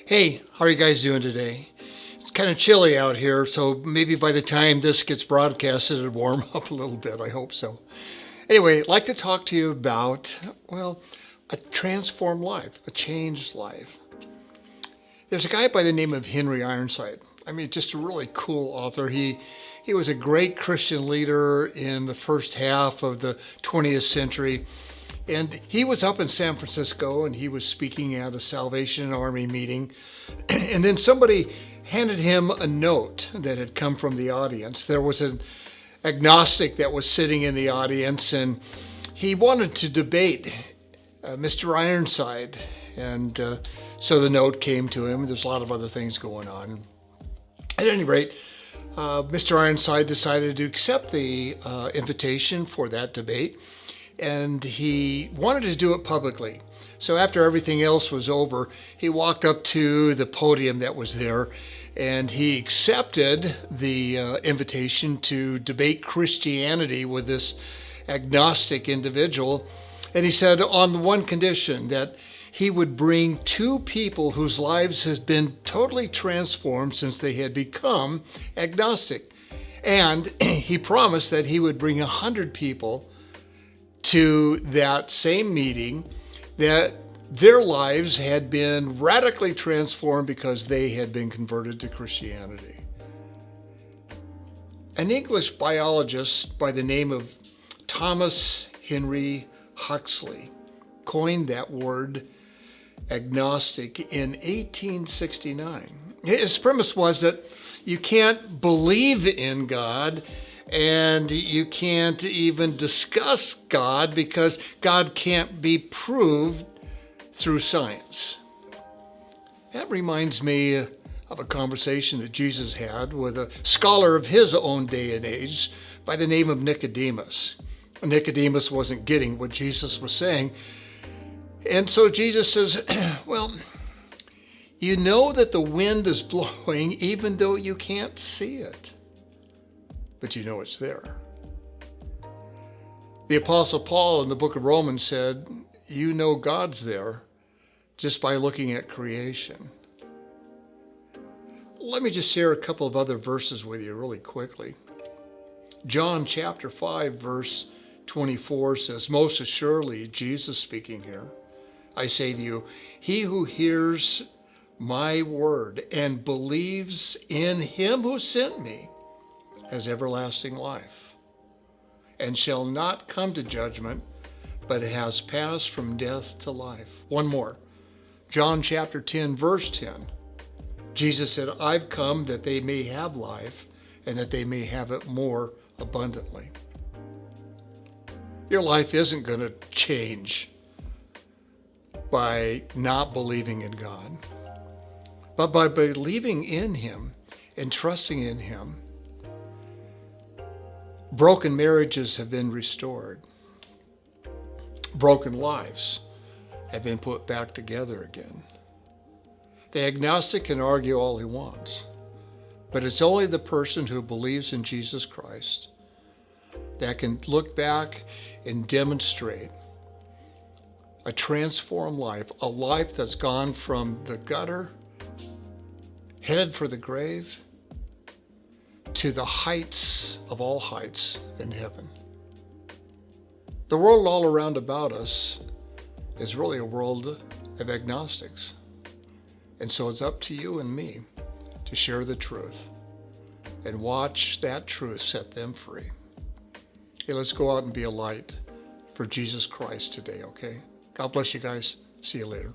Hey, how are you guys doing today? It's kind of chilly out here, so maybe by the time this gets broadcasted, it'll warm up a little bit. I hope so. Anyway, I'd like to talk to you about, a transformed life, a changed life. There's a guy by the name of Henry Ironside. Just a really cool author. He was a great Christian leader in the first half of the 20th century. And he was up in San Francisco and he was speaking at a Salvation Army meeting. And then somebody handed him a note that had come from the audience. There was an agnostic that was sitting in the audience and he wanted to debate Mr. Ironside. And so the note came to him. There's a lot of other things going on. At any rate, Mr. Ironside decided to accept the invitation for that debate. And he wanted to do it publicly. So after everything else was over, he walked up to the podium that was there and he accepted the invitation to debate Christianity with this agnostic individual. And he said on the one condition that he would bring two people whose lives has been totally transformed since they had become agnostic. And he promised that he would bring 100 people to that same meeting that their lives had been radically transformed because they had been converted to Christianity. An English biologist by the name of Thomas Henry Huxley coined that word agnostic in 1869. His premise was that you can't believe in God and you can't even discuss God because God can't be proved through science. That reminds me of a conversation that Jesus had with a scholar of his own day and age by the name of Nicodemus. Nicodemus wasn't getting what Jesus was saying. And so Jesus says, you know that the wind is blowing even though you can't see it. But you know it's there. The Apostle Paul in the book of Romans said, you know God's there just by looking at creation. Let me just share a couple of other verses with you really quickly. John chapter 5, verse 24 says, most assuredly, Jesus speaking here, I say to you, he who hears my word and believes in him who sent me has everlasting life, and shall not come to judgment, but has passed from death to life. One more. John chapter 10, verse 10. Jesus said, I've come that they may have life, and that they may have it more abundantly. Your life isn't going to change by not believing in God, but by believing in him and trusting in him. Broken marriages have been restored. Broken lives have been put back together again. The agnostic can argue all he wants, but it's only the person who believes in Jesus Christ that can look back and demonstrate a transformed life, a life that's gone from the gutter, headed for the grave, to the heights of all heights in heaven. The world all around about us is really a world of agnostics. And so it's up to you and me to share the truth and watch that truth set them free. Hey, let's go out and be a light for Jesus Christ today, okay? God bless you guys. See you later.